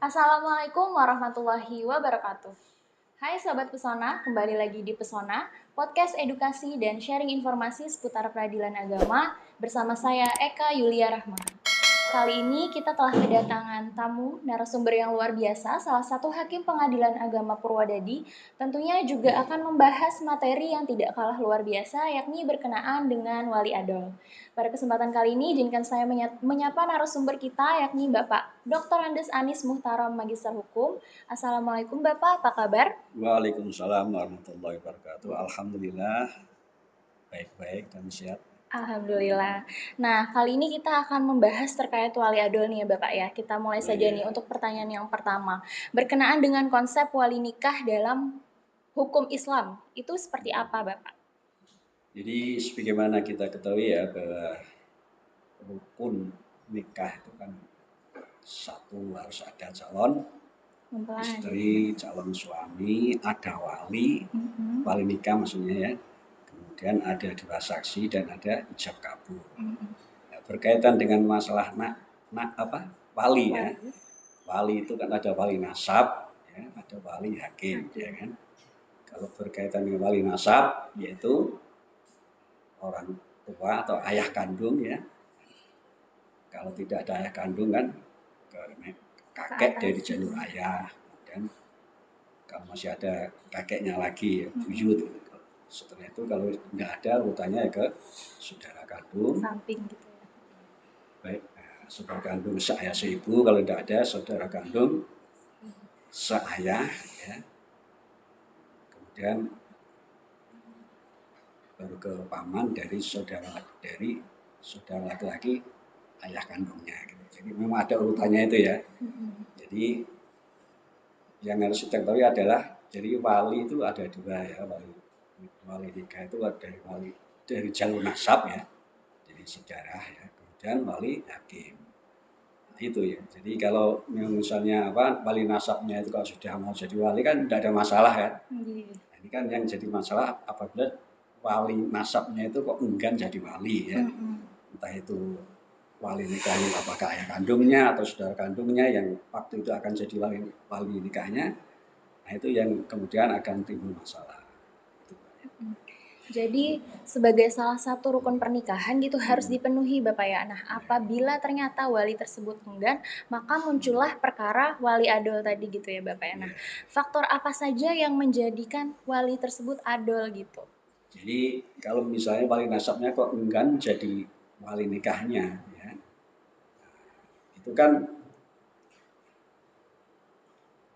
Assalamualaikum warahmatullahi wabarakatuh. Hai Sobat Pesona, kembali lagi di Pesona, podcast edukasi dan sharing informasi seputar peradilan agama bersama saya Eka Yulia Rahma. Kali ini kita telah kedatangan tamu narasumber yang luar biasa, salah satu hakim pengadilan agama Purwodadi, tentunya juga akan membahas materi yang tidak kalah luar biasa, yakni berkenaan dengan wali adol. Pada kesempatan kali ini, izinkan saya menyapa narasumber kita, yakni Bapak Dr. Andes Anis Muhtaram, Magister Hukum. Assalamualaikum Bapak, apa kabar? Waalaikumsalam warahmatullahi wabarakatuh. Alhamdulillah, baik-baik dan sehat. Alhamdulillah. Nah, kali ini kita akan membahas terkait wali adol nih ya Bapak ya. Kita mulai saja nih untuk pertanyaan yang pertama. Berkenaan dengan konsep wali nikah dalam hukum Islam, itu seperti apa Bapak? Jadi sebagaimana kita ketahui ya bahwa rukun nikah itu kan satu harus ada calon istri, calon suami, ada wali nikah maksudnya ya. Kemudian ada dua saksi dan ada ijab kabul. Nah, berkaitan dengan masalah wali ya. Wali itu kan ada wali nasab, ya, ada wali hakim, ya kan. Kalau berkaitan dengan wali nasab, yaitu orang tua atau ayah kandung ya. Kalau tidak ada ayah kandung kan kakek dari jalur ayah, dan kalau masih ada kakeknya lagi buyut. Setelah itu kalau tidak ada urutannya ke saudara kandung. Samping gitu ya. Baik, saudara kandung seayah seibu, kalau tidak ada saudara kandung seayah ya. Kemudian baru ke paman dari saudara laki-laki ayah kandungnya gitu. Jadi memang ada urutannya itu ya. Jadi yang harus kita ketahui adalah jadi wali itu ada dua ya, wali nikah itu ada wali dari jalur nasab ya, jadi sejarah ya, kemudian wali hakim. Nah, itu ya. Jadi kalau misalnya wali nasabnya itu kalau sudah mau jadi wali kan tidak ada masalah ya. Nah, ini kan yang jadi masalah apabila wali nasabnya itu kok enggan jadi wali ya. Entah itu wali nikahnya apakah ayah kandungnya atau saudara kandungnya yang waktu itu akan jadi wali nikahnya. Nah, itu yang kemudian akan timbul masalah. Jadi sebagai salah satu rukun pernikahan gitu harus dipenuhi Bapak ya. Nah, apabila ternyata wali tersebut enggan, maka muncullah perkara wali adol tadi gitu ya Bapak ya. Nah, faktor apa saja yang menjadikan wali tersebut adol gitu? Jadi kalau misalnya wali nasabnya kok enggan jadi wali nikahnya ya, itu kan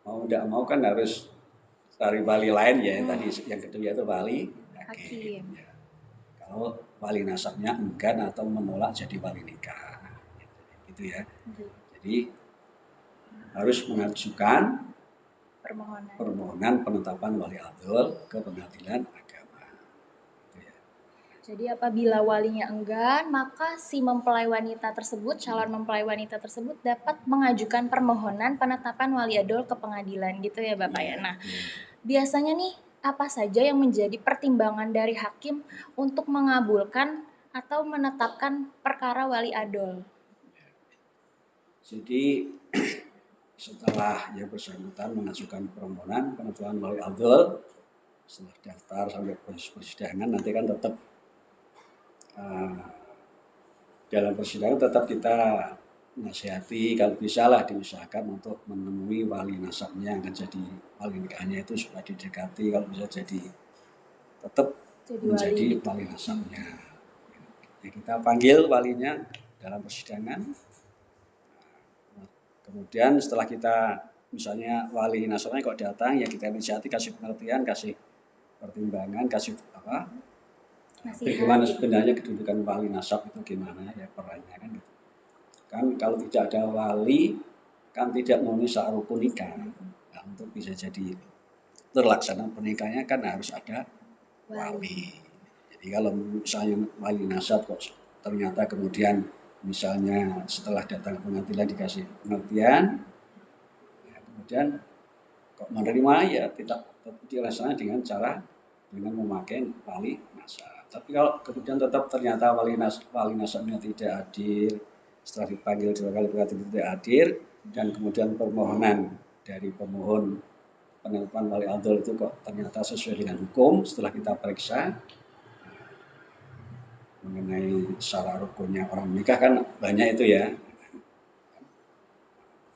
mau tidak mau kan harus cari wali lain ya. Tadi yang kedua itu wali hakim. Ya. Kalau wali nasabnya enggan atau menolak jadi wali nikah, gitu ya. Jadi harus mengajukan permohonan penetapan wali adol ke pengadilan agama. Gitu ya. Jadi apabila walinya enggan, maka si mempelai wanita tersebut, calon mempelai wanita tersebut dapat mengajukan permohonan penetapan wali adol ke pengadilan gitu ya Bapak ya. Nah, biasanya nih apa saja yang menjadi pertimbangan dari hakim untuk mengabulkan atau menetapkan perkara wali adol? Jadi setelah yang bersangkutan mengajukan permohonan penetapan wali adol, setelah daftar sampai proses persidangan nanti kan tetap dalam persidangan tetap kita nasihati kalau bisa lah diusahakan untuk menemui wali nasabnya yang akan jadi wali nikahnya itu supaya didekati, kalau bisa jadi tetap menjadi wali nasabnya. Ya, kita panggil walinya dalam persidangan. Kemudian setelah kita misalnya wali nasabnya kok datang, ya kita nasihati, kasih pengertian, kasih pertimbangan, kasih bagaimana sebenarnya kedudukan wali nasab itu gimana ya perannya kan gitu. Kan kalau tidak ada wali kan tidak memenuhi syarat rukun nikah. Nah, untuk bisa jadi terlaksana pernikahannya kan harus ada wali. Jadi kalau misalnya wali nasab kok ternyata kemudian misalnya setelah datang ke pengadilan dikasih pengertian, ya kemudian kok menerima ya tidak dilaksanakan dengan cara dengan memakai wali nasab. Tapi kalau kemudian tetap ternyata wali nasabnya tidak hadir, setelah dipanggil dua kali tidak hadir, dan kemudian permohonan dari pemohon penetapan wali adol itu kok ternyata sesuai dengan hukum. Setelah kita periksa mengenai syarat rukunnya orang menikah kan banyak itu ya.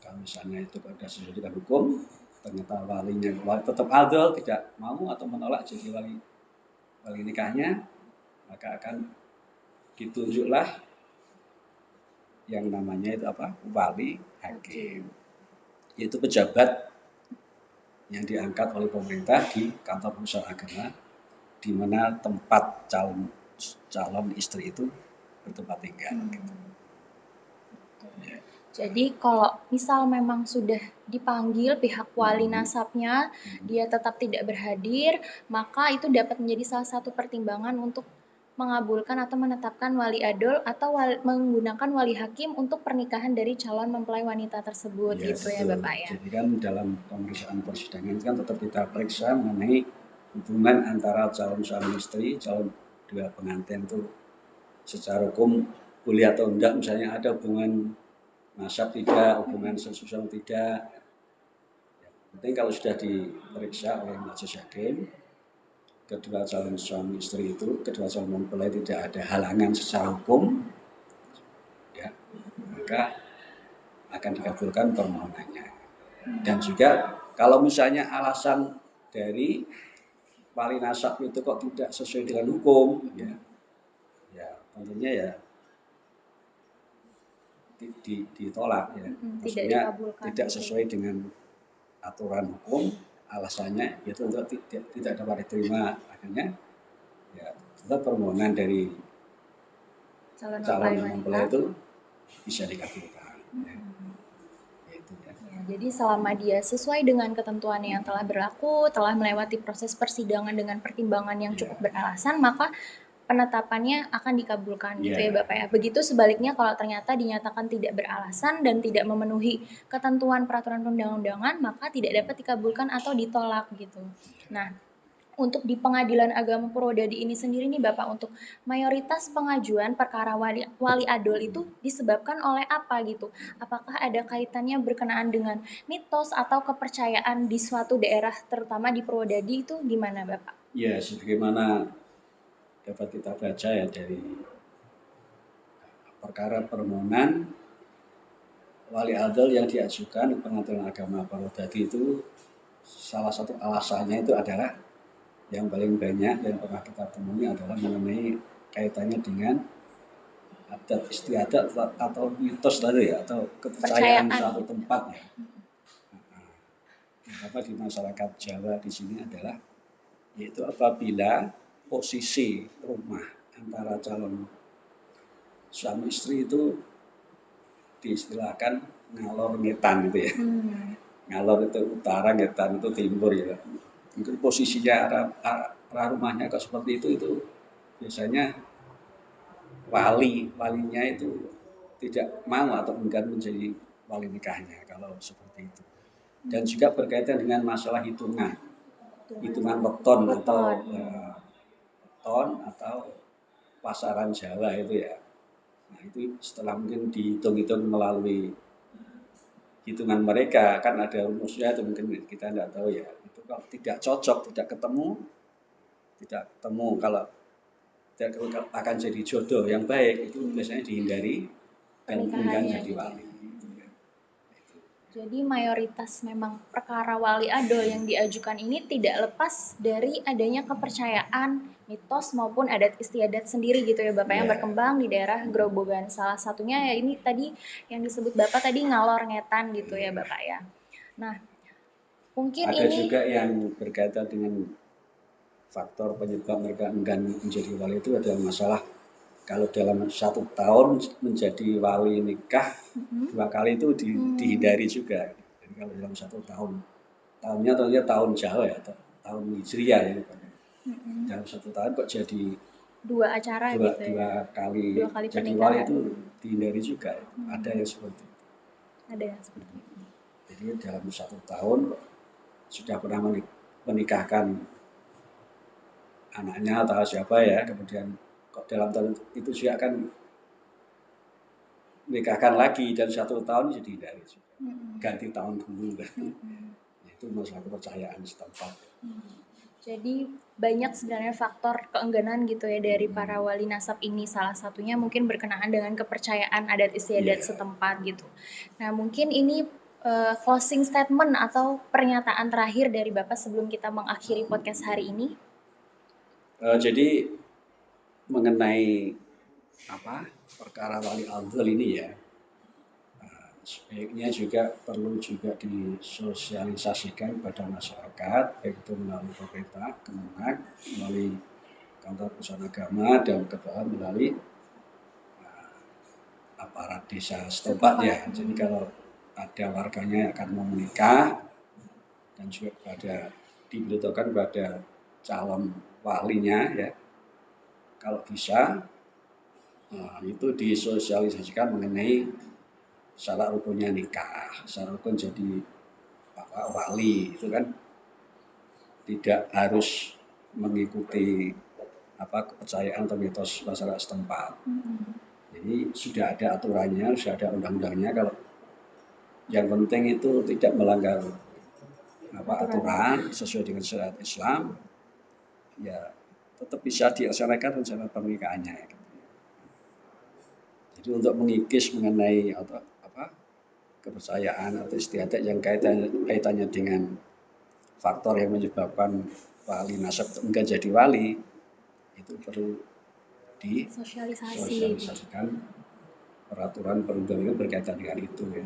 Kalau misalnya itu sudah sesuai dengan hukum, ternyata walinya tetap adol, tidak mau atau menolak jadi wali nikahnya, maka akan ditunjuklah yang namanya itu apa? Wali hakim. Yaitu pejabat yang diangkat oleh pemerintah di kantor pusat agama, di mana tempat calon istri itu bertempat tinggal. Gitu. Jadi kalau misal memang sudah dipanggil pihak wali nasabnya, dia tetap tidak berhadir, maka itu dapat menjadi salah satu pertimbangan untuk mengabulkan atau menetapkan wali adol atau menggunakan wali hakim untuk pernikahan dari calon mempelai wanita tersebut, Ya, gitu betul. ya Bapak ya. Jadi kan dalam pemeriksaan persidangan kan tetap kita periksa mengenai hubungan antara calon suami istri, calon dua pengantin itu secara hukum boleh atau enggak, misalnya ada hubungan nasab tidak, hubungan sesuatu tidak. Yang penting kalau sudah diperiksa oleh majelis hakim, kedua calon suami istri itu, kedua calon mempelai tidak ada halangan secara hukum, ya, maka akan dikabulkan permohonannya. Dan juga kalau misalnya alasan dari wali nasab itu kok tidak sesuai dengan hukum, ya tentunya ya ditolak ya. Maksudnya tidak sesuai dengan aturan hukum, alasannya itu tidak dapat diterima, akhirnya ya tetap permohonan dari calon mempelai itu bisa dikabulkan. Ya, jadi selama dia sesuai dengan ketentuan yang telah berlaku, telah melewati proses persidangan dengan pertimbangan yang cukup beralasan, maka penetapannya akan dikabulkan gitu ya Bapak ya. Begitu sebaliknya kalau ternyata dinyatakan tidak beralasan dan tidak memenuhi ketentuan peraturan perundang-undangan, maka tidak dapat dikabulkan atau ditolak gitu. Nah, untuk di Pengadilan Agama Purwodadi ini sendiri nih Bapak, untuk mayoritas pengajuan perkara wali adol itu disebabkan oleh apa gitu? Apakah ada kaitannya berkenaan dengan mitos atau kepercayaan di suatu daerah, terutama di Purwodadi, itu gimana Bapak? Ya, sebagaimana dapat kita baca ya dari perkara permohonan wali adol yang diajukan Pengadilan Agama Purwodadi itu, salah satu alasannya itu adalah yang paling banyak yang pernah kita temui adalah mengenai kaitannya dengan adat istiadat atau mitos tadi ya, atau kepercayaan suatu tempat ya. Apa di masyarakat Jawa di sini adalah yaitu apabila posisi rumah antara calon suami istri itu diistilahkan ngalor ngetan gitu ya. Ngalor itu utara, ngetan itu timur ya. Mungkin posisinya arah rumahnya kok seperti itu biasanya walinya itu tidak mau atau enggan menjadi wali nikahnya kalau seperti itu. Dan juga berkaitan dengan masalah hitungan weton atau pasaran Jawa itu ya. Nah itu setelah mungkin dihitung-hitung melalui hitungan mereka, kan ada rumusnya itu mungkin kita tidak tahu ya. Itu kalau tidak cocok, tidak ketemu kalau tidak akan jadi jodoh yang baik, itu biasanya dihindari dan enggan jadi wali. Jadi mayoritas memang perkara wali adol yang diajukan ini tidak lepas dari adanya kepercayaan, mitos maupun adat istiadat sendiri gitu ya Bapak, yang berkembang di daerah Grobogan. Salah satunya ya ini tadi yang disebut Bapak tadi ngalor ngetan gitu ya Bapak ya. Nah, mungkin ada juga yang berkaitan dengan faktor penyebab mereka enggan menjadi wali itu adalah masalah kalau dalam 1 tahun menjadi wali nikah 2 kali itu dihindari juga. Jadi kalau dalam 1 tahunnya tentunya tahun Jawa ya, tahun Hijriah ya. Dalam 1 tahun kok jadi 2 acara dua, gitu ya. 2 kali jadi wali itu dihindari juga. Ada yang seperti itu. Ada yang seperti itu. Jadi dalam 1 tahun sudah pernah menikahkan anaknya atau siapa ya, kemudian kok dalam tahun itu juga kan nikahkan lagi dan 1 tahun jadi dari ganti tahun dulu kan. Itu masalah kepercayaan setempat. Jadi banyak sebenarnya faktor keengganan gitu ya dari para wali nasab ini. Salah satunya mungkin berkenaan dengan kepercayaan adat istiadat setempat gitu. Nah mungkin ini closing statement atau pernyataan terakhir dari Bapak sebelum kita mengakhiri podcast hari ini. Jadi mengenai perkara wali adol ini ya, sebaiknya juga perlu juga disosialisasikan pada masyarakat, baik itu melalui pemerintah, Kemenak, melalui kantor pusat agama, dan kedua melalui aparat desa setempat ya. Jadi kalau ada warganya akan mau menikah dan juga diberitahukan pada calon walinya ya, kalau bisa itu disosialisasikan mengenai syarat rukunnya nikah, syarat rukun jadi wali itu kan tidak harus mengikuti kepercayaan atau mitos masyarakat setempat. Jadi sudah ada aturannya, sudah ada undang-undangnya. Kalau yang penting itu tidak melanggar aturan sesuai dengan syariat Islam, ya tetap bisa dilaksanakan rencana pernikahannya. Jadi untuk mengikis mengenai kepercayaan atau istiadat yang kaitannya dengan faktor yang menyebabkan wali nasab enggak jadi wali, itu perlu disosialisasikan peraturan perundang-undangan berkaitan dengan itu ya.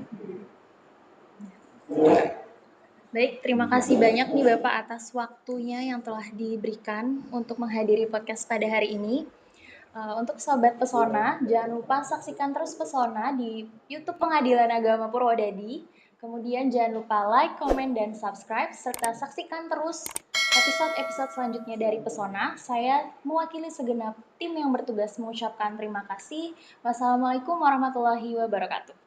Baik, terima kasih banyak nih Bapak atas waktunya yang telah diberikan untuk menghadiri podcast pada hari ini. Untuk Sobat Pesona, jangan lupa saksikan terus Pesona di YouTube Pengadilan Agama Purwodadi. Kemudian jangan lupa like, komen, dan subscribe, serta saksikan terus episode-episode selanjutnya dari Pesona. Saya mewakili segenap tim yang bertugas mengucapkan terima kasih. Wassalamualaikum warahmatullahi wabarakatuh.